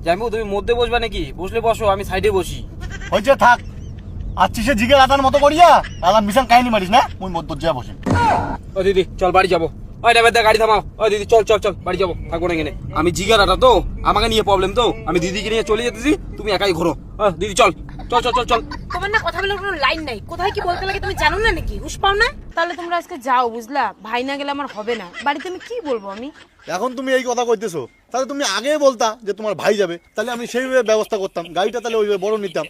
জামু তুমি মধ্যে বসবা নাকি? বসলে বসো, আমি সাইডে বসি। হয়েছে থাক, আচ্ছিস জিগের আটার মতো করিয়া আলাম মিশন কাহিনী মারিস না, মুই মধ্য যা বসে। ও দিদি চল বাড়ি যাবো। ওই ড্রাইভার দা গাড়ি থামাও। ও দিদি চল চল চল বাড়ি যাবো, থাকবো না এখানে। আমি জিগার আটা তো, আমাকে নিয়ে প্রবলেম তো, আমি দিদিকে নিয়ে চলে যেতেছি, তুমি একাই ঘোরো। দিদি চল চল চল চল চল। তোমার না কথা বলার কোনো লাইন নাই, কোথায় কি বলতে লাগে তুমি জানো না নাকি? হুশ পাও না? তাহলে তোমরা আজকে যাও, বুঝলা? ভাই না গেলে আমার হবে না। বাড়িতে আমি কি বলবো আমি? এখন তুমি এই কথা কইতেছো, তাহলে তুমি আগে বলতা যে তোমার ভাই যাবে, তাহলে আমি সেইভাবে ব্যবস্থা করতাম, গাড়িটা তাহলে ওইভাবে বড় নিতাম।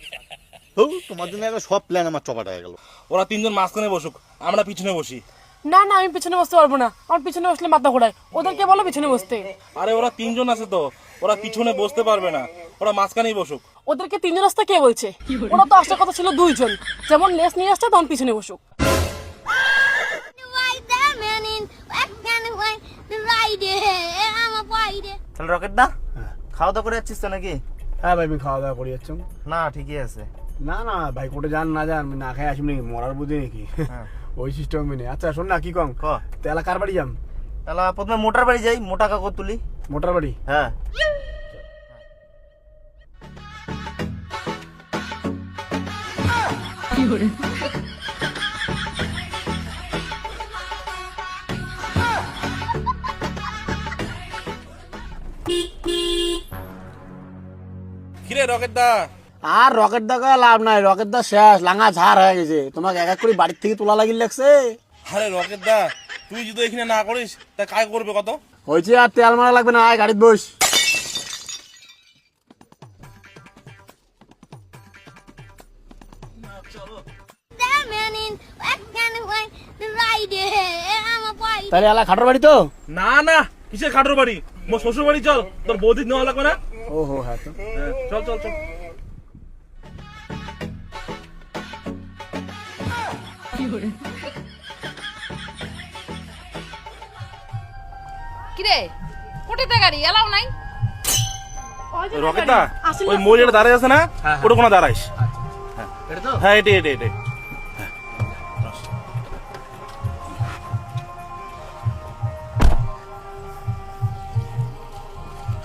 তোমার জন্য একটা সব প্ল্যান আমার চপাটা হয়ে গেল। ওরা তিনজন মাঝখানে বসুক, আমরা পিছনে বসি। না না, আমি পিছনে বসতে পারবো না, আমার পিছনে বসলে মাথা ঘোরায়। ওদেরকে বলো পিছনে বসতে। আরে ওরা তিনজন আছে তো, ওরা পিছনে বসতে পারবে না, ওরা মাঝখানেই বসুক। ওদেরকে তিনজন আসতে কে বলছে? ওরা তো আসার কথা ছিল দুইজন, যেমন লেস নিয়ে আসছে তখন পিছনে বসুক। তাহলে রকেট দা খাওয়া দাওয়া করে যাচ্ছিস তো নাকি? হ্যাঁ ভাই, আমি খাওয়া দাওয়া করে যাচ্ছি। না ঠিকই আছে। না না ভাই, কোটে যান না যান, আমি না খাই আসি নাকি, মরার বুঝি নাকি? ওই সিস্টেম মেনে। আচ্ছা শোন না, কি কম তেলা কার বাড়ি যাম? তাহলে প্রথমে মোটার বাড়ি যাই, মোটা কাকর তুলি। মোটার বাড়ি? হ্যাঁ। কিরে রকেট দা? আর রকেট দেখা লাভ নাই, রকেট দা শেষ, লাঙা ঝাড় হয়ে গেছে। তোমাকে এক এক করে বাড়ির থেকে তোলা লাগিল লাগছে। আরে রকেট দা, তুই যদি এখানে না করিস তা কাজ করবে কত? হয়েছে, আর তেল মারা লাগবে না, আয় গাড়িতে বস। তাহলে এলা খাটোর বাড়ি তো? না না, কিসের খাটোর বাড়ি? মোর শ্বশুর বাড়ি চল, তোর বৌদিক নেওয়া লাগবে না। ওহো হ্যাঁ তো। চল চল চল। কিরে কোটিতে গাড়ি এলাও নাই? রকেট দা, ওই মহিলাটা দাঁড়ায় আছে না, ওটা কোনো দাঁড়াইস। হ্যাঁ এটাই এটাই এটাই।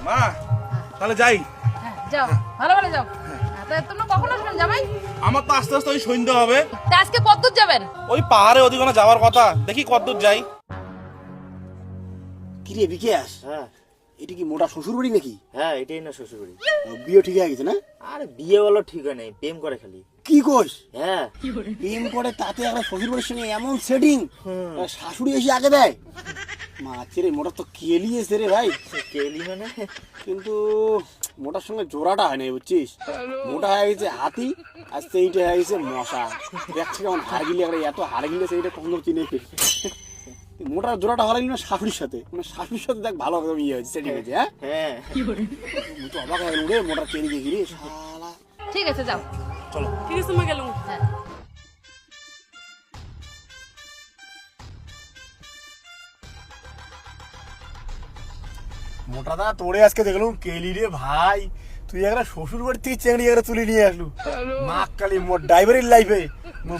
মা তাহলে যাই। যাও, ভালো ভালো যাও। তোমরা কখন আসবেন জামাই? আমার তো আস্তে আস্তে ওই সন্ধ্যা হবে। তা আজকে কতদূর যাবেন? ওই পাহাড়ে ওদিকে যাওয়ার কথা, দেখি কতদূর যাই। কিরে বিকাশ, হ্যাঁ এটা কি মোটা শ্বশুর বাড়ি নাকি? হ্যাঁ, এটাই না শ্বশুর বাড়ি। বিয়ে ঠিক হয়ে গেছে না? আর বিয়ে বলো ঠিক হয় নাই, প্রেম করে খালি। কি কোস? হ্যাঁ প্রেম করে, তাতে একটা শ্বশুর বাড়ির সঙ্গে এমন সেটিং, শাশুড়ি এসে আগে দেয়। মাছের মোটা তো কেলিয়েছে রে ভাই। কেলি মানে? কিন্তু মোটার সঙ্গে জোড়াটা হয় নাই, বুঝছিস? মোটা হয়ে গেছে হাতি, আর সেইটা হয়ে গেছে মশা। দেখছি কেমন হার গিলে, এত হার গিলে সেইটা কখনো চিনে। মোটার জোড়াটা হারাইলি না শাশুড়ির সাথে, মানে শাশুড়ির সাথে দেখ ভালো রকম ইয়ে হয়েছে, সেটিং হয়েছে। হ্যাঁ হ্যাঁ। তো অবাক হয়ে গেল রে, মোটার কেলিয়ে গিয়ে শালা। ঠিক আছে যাও। ঠিক আছে, তুমি গেলুম। মোটা দা তোরে আজকে দেখলাম কেলি রে ভাই, তুই একটা শ্বশুর বাড়ি থেকে চেংড়ি একটা তুলে নিয়ে আসলু। মা কালী, মোর ড্রাইভারের লাইফে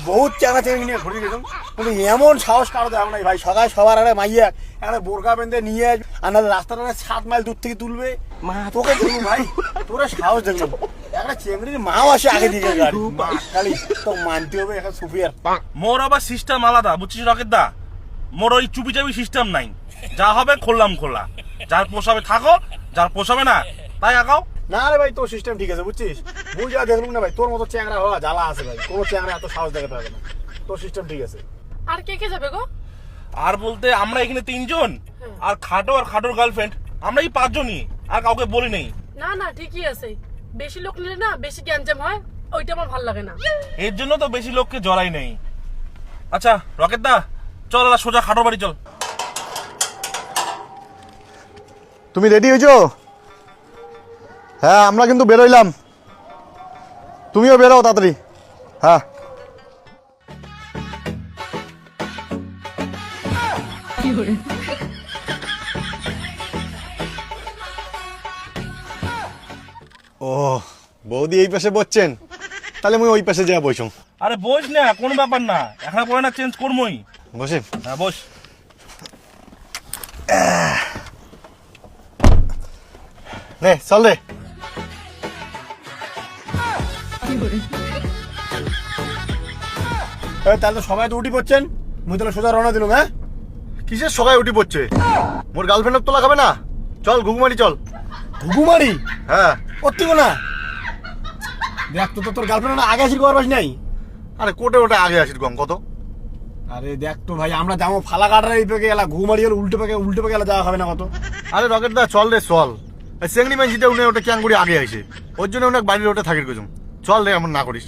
বহুত চাঙা চেংড়ি নিয়ে ঘুরে গেলাম, কিন্তু এমন সাহস কারো দেওয়া নাই ভাই। সকাল সবার আগে মাইয়া একটা বোরকা বেঁধে নিয়ে আসবে, আর না রাস্তাটা 7 মাইল দূর থেকে তুলবে। মা তোকে দেখলুম ভাই, তোরা সাহস দেখলাম। একটা চেংড়ির মাও আসে আগে দিকে গাড়ি। মা কালী, তো মানতে হবে একটা সুফিয়ার। মোর আবার সিস্টেম আলাদা, বুঝছিস রকেট দা? মোর ওই চুপি চাপি সিস্টেম নাই, যা হবে খোলা। যার পোষাবে থাকো, যার পোষাবে না তাই আগাও। না রে ভাই, তোর সিস্টেম ঠিক আছে, বুঝছিস? বুঝ যা দেখলুম না ভাই, তোর মতো চ্যাংড়া হওয়া জ্বালা আছে ভাই, কোনো চ্যাংড়া এত সাহস দেখাতে হবে না। তোর সিস্টেম ঠিক আছে। আর কে কে যাবে গো? আর বলতে আমরা এখানে 3 জন, আর খাটোর গার্লফ্রেন্ড, আমরা এই 5 জনই, আর কাউকে বলি নেই। না না, ঠিকই আছে। বেশি লোক নিলে না বেশি গ্যাঞ্জাম হয়, ওইটা আমার ভালো লাগে না। এর জন্য তো বেশি লোককে জড়াই নেই। আচ্ছা রকেট দা, চল সোজা খাটোর বাড়ি চল। তুমি রেডি হয়েছো? হ্যাঁ, আমরা কিন্তু বেরোইলাম, তুমিও বেরো তাড়াতাড়ি। হ্যাঁ ও বৌদি এই পাশে বসছেন, তাহলে মুই ওই পাশে যা বসুন। আরে বস না, কোনো ব্যাপার না, এখন পরে না চেঞ্জ করবোই। বসে? হ্যাঁ বস। নে চল রে। তাহলে তো সবাই তো উঠি পড়ছেন, মুই তাহলে সোজা রওনা দিলুম। হ্যাঁ, কিসের সবাই উঠি পড়ছে? মোর গার্লফ্রেন্ড তোলা খাবে না? চল ঘুঘুমারি চল। ঘুঘুমারি হ্যাঁ। করতে না দেখ তো, তোর গার্লফ্রেন্ড আগে আসির করবাস নাই? আরে কোটে ওটা আগে আসির গম কত? আরে দেখ তো ভাই, আমরা যাবো ফালা কাটার এই পেকে গেলা, ঘুঘুমারি হলে উল্টে পেকে গেলা যাওয়া হবে না কত? আরে রকেট দা চল রে চল। চেংড়ি মাইজিটা উনি ওটা ক্যাঙ্গুড়ি আগে আসে, ওর জন্য অনেক বাড়ির ওটা থাকির গেছুম। চল রে, এমন না করিস।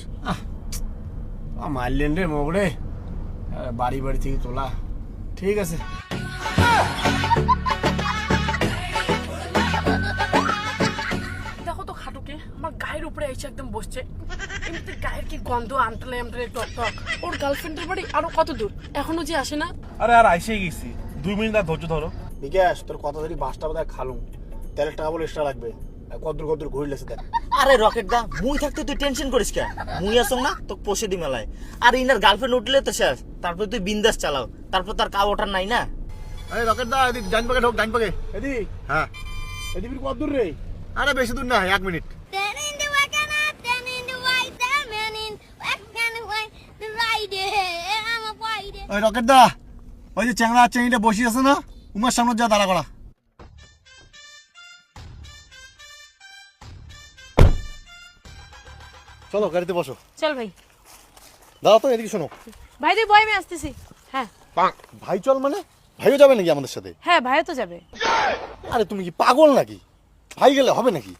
মারলেন রে মোগড়ে, বাড়ি বাড়ি থেকে তোলা। ঠিক আছে, দেখো তো খাটুকে আমার গায়ের উপরে এসে একদম বসছে। এমনিতে গায়ের কি গন্ধ, আমটালে আমটালে টক টক। ওর গার্লফ্রেন্ডের বাড়ি আরো কত দূর, এখনো যে আসে না। আরে আর আইসেই গেছি, 2 মিনিট আর ধৈর্য ধরো। বিকাশ তোর কথা ধরি বাসটা বোধহয় খালুম, তেলের টাকা বলে এক্সট্রা লাগবে। কদ্দুর কদ্দুর ঘুরিলেছে দেখ। আরে রকেট দা, মুই থাকতে তুই টেনশন করিস কেন? মুই আসং না তোকে পোষে দি মেলায়। আর ইনার গার্লফ্রেন্ড উঠলে তো শেষ, তারপর তুই বিন্দাস চালাও, তারপর তার কাউ ওঠার নাই না। আরে রকেট দা এদিক ডাইন পাকে ঢোক, ডাইন পাকে। এদি হ্যাঁ। এদি ফির কদ্দুর রে? আরে বেশি দূর না, 1 minute. Turn in the wagon up, turn in the white, turn in black and white, the rider, I'm a white. ওই রকেট দা, ওই যে চ্যাংড়া আর চেংড়িটা বসি আছে না, উমার সামনে যা দাঁড়া করা। চলো গাড়িতে বসো। চল ভাই। দাঁড়া তো, এদিকে শোনো। ভাই তুই বয়, আমি আসতেছি। হ্যাঁ ভাই চল মানে ভাইও যাবে নাকি আমাদের সাথে? হ্যাঁ, ভাইও তো যাবে। আরে তুমি কি পাগল নাকি? ভাই গেলে হবে নাকি?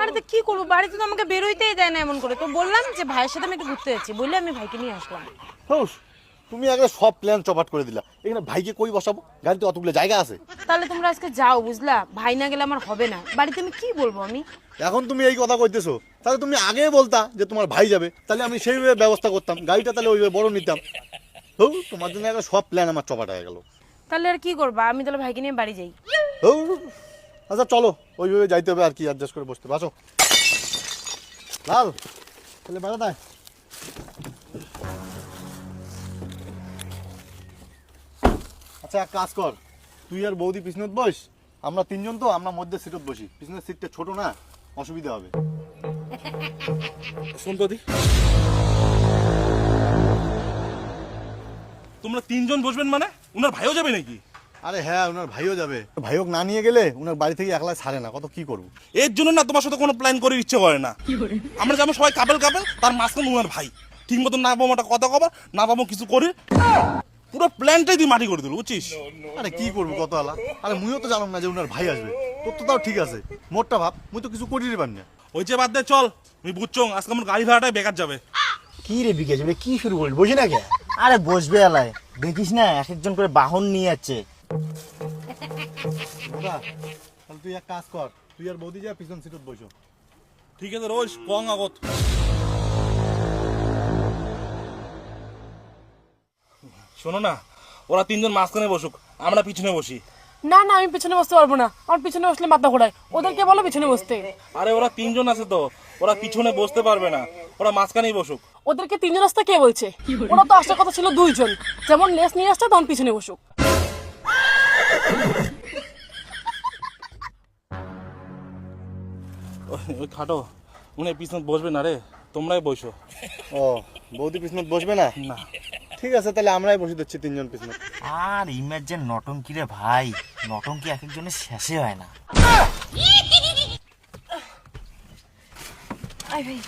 আরে তো কি করবো, বাড়িতে তো আমাকে বেরোইতেই দেয় না এমন করে। তো বললাম যে ভাইয়ের সাথে আমি একটু ঘুরতে যাচ্ছি, বললে আমি ভাইকে নিয়ে আসলাম। হোস, তুমি আগে সব প্ল্যান চপাট করে দিলা। এখানে ভাইকে কই বসাবো? গাড়িতে অতগুলো জায়গা আছে। তাহলে তোমরা আজকে যাও, বুঝলা? ভাই না গেলে আমার হবে না। বাড়িতে আমি কি বলবো আমি? এখন তুমি এই কথা কইতেছো, তাহলে তুমি আগে বলতা যে তোমার ভাই যাবে, তাহলে আমি সেইভাবে ব্যবস্থা করতাম, গাড়িটা তাহলে ওইভাবে বড় নিতাম। হো, তোমার জন্য আগে সব প্ল্যান আমার চপাট হয়ে গেল। তাহলে আর কি করবা? আমি তাহলে ভাইকে নিয়ে বাড়ি যাই। হো, আচ্ছা চলো, ওইভাবে যাইতে হবে আর কি, অ্যাডজাস্ট করে বসতে বাসো। লাল তাহলে বাড়া দেয়। আচ্ছা এক কাজ কর, তুই আর বৌদি পিছনত বস, আমরা 3 জন তো, আমরা মধ্যে সিটত বসি। পিছনের সিটটা ছোট না, অসুবিধা হবে। শোন তো দি, তোমরা 3 জন বসবেন মানে উনার ভাইও যাবে নাকি? আরে হ্যাঁ, ওনার ভাইও যাবে। ভাইওক না নিয়ে গেলে ওনার বাড়ি থেকে একলা ছাড়ে না, কত কি করবো। এর জন্য না তোমার সাথে কোনো প্ল্যান করার ইচ্ছে করে না। আমরা যেমন সবাই কাপেল কাপেল, তার মাঝখানে উনার ভাই ঠিক মতো না পাবো একটা কথা কবা, না পাবো কিছু করে, পুরো প্ল্যানটাই দিয়ে মাটি করে দিল, বুঝছিস? আরে কি করবো কত আলা। আরে মুইও তো জানাম না যে ওনার ভাই আসবে। তোর তো তাও ঠিক আছে, মোটটা ভাব, মুই তো কিছু করিনি পারি না। ওই যে বাদ দে, চল। আমি বুঝছো আজকে আমার গাড়ি ভাড়াটাই বেকার যাবে। কি রে বিকাশ, কি শুরু করিস? বসি না কে? আরে বসবে এলায়, দেখিস না এক একজন করে বাহন নিয়ে যাচ্ছে। দাদা, তাহলে তুই এক কাজ কর, তুই আর বৌদি যা পিছন সিটত বসো। ঠিক আছে রোজ কং আগত। শোনো না, ওরা 3 জন মাঝখানে বসুক, আমরা পিছনে বসি। না না, আমি পিছনে বসতে পারবো না, আমার পিছনে বসলে মাথা ঘোরায়। ওদেরকে বলো পিছনে বসতে। আরে ওরা 3 জন আছে তো, ওরা পিছনে বসতে পারবে না, ওরা মাঝখানেই বসুক। ওদেরকে 3 জন আসতে কে বলছে? ওরা তো আসার কথা ছিল 2 জন, যেমন লেস নিয়ে আসছে তখন পিছনে বসুক। ওই খাটো উনি পিছনে বসবে না রে, তোমরাই বসো। ও, বৌদি পিছনত বসবে না? না ঠিক আছে, তাহলে আমরাই বসে দিচ্ছি 3 জন পিছনে। আর ইমের যে নটঙ্কি রে ভাই, নটঙ্কি এক একজনের শেষে হয় না। আই ভাই,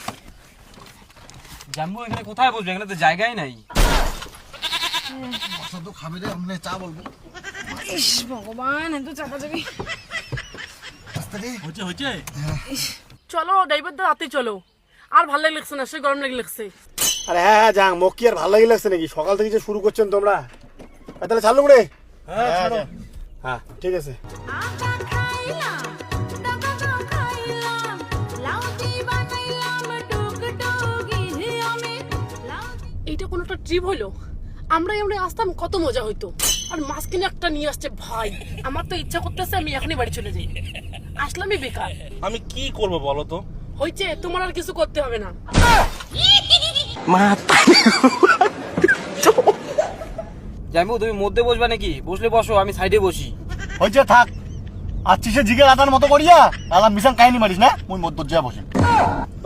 জাম্বু এখানে কোথায় বসবে? এখানে তো জায়গাই নাই। তো খাবে রে, আমরা চা বলবো। ইস ভগবান, এত চাপাচাপি। হচ্ছে হচ্ছে। চলো ড্রাইভার দা, রাতে চলো। আর ভালো লাগছে না, সে গরম লাগছে। আরে হ্যাঁ হ্যাঁ, যাং। মোক কি আর ভালো লাগছে নাকি? সকাল থেকে যে শুরু করছেন তোমরা। তাহলে চালু করে। হ্যাঁ ঠিক আছে। এইটা কোনো একটা ট্রিপ হলো? আমরা আসতাম, কত মজা হইতো। আর মাঝখানে একটা নিয়ে আসছে ভাই। আমার তো ইচ্ছা করতেছে আমি এখনই বাড়ি চলে যাই। আসলামই বেকার। আমি কি করব বলো তো? হয়েছে, তোমার আর কিছু করতে হবে না। জাম্বু তুমি মধ্যে বসবা নাকি? বসলে বসো, আমি সাইডে বসি। হয়েছে থাক, আচ্ছিস জিগের আদার মতো করিয়া আলাম মিশন কাহিনী মারিস না, মুই মধ্য যা বসি।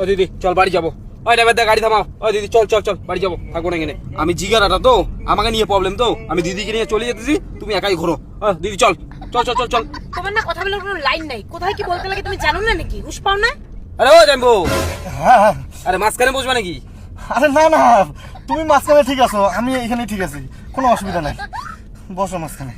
ও দিদি চল বাড়ি যাবো। ওই ড্রাইভার দা গাড়ি থামাও। ওই দিদি চল চল চল বাড়ি যাবো, থাকবো না এখানে। আমি জিগারাটা তো, আমাকে নিয়ে প্রবলেম তো, আমি দিদিকে নিয়ে চলে যেতেছি, তুমি একাই ঘোরো। দিদি চল চল চল চল চল। তোমার না কথা বলার কোনো লাইন নাই, কোথায় কি বলতে লাগে তুমি জানো না নাকি? হুশ পাও না? আরে ও জানবো, হ্যাঁ আরে মাঝখানে বসবে নাকি? আরে না না, তুমি মাঝখানে ঠিক আছো, আমি এখানে ঠিক আছি, কোনো অসুবিধা নাই, বসো মাঝখানে।